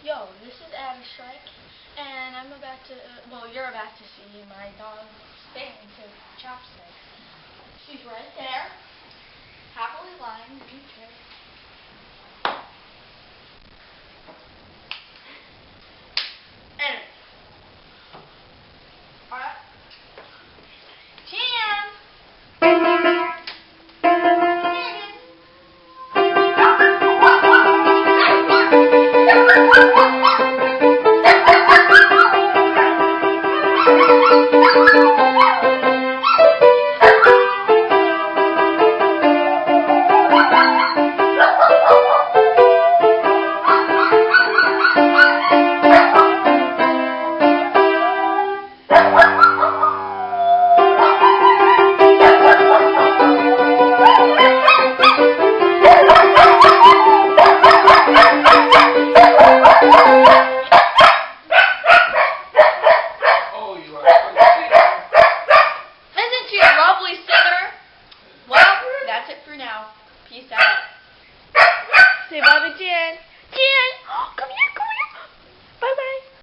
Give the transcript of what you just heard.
Yo, this is Adam Strike, and I'm about to, you're about to see my dog spin into chopsticks. She's right there, happily lying in the chair. Anyway. Alright. Isn't she a lovely singer? Well, that's it for now. Peace out.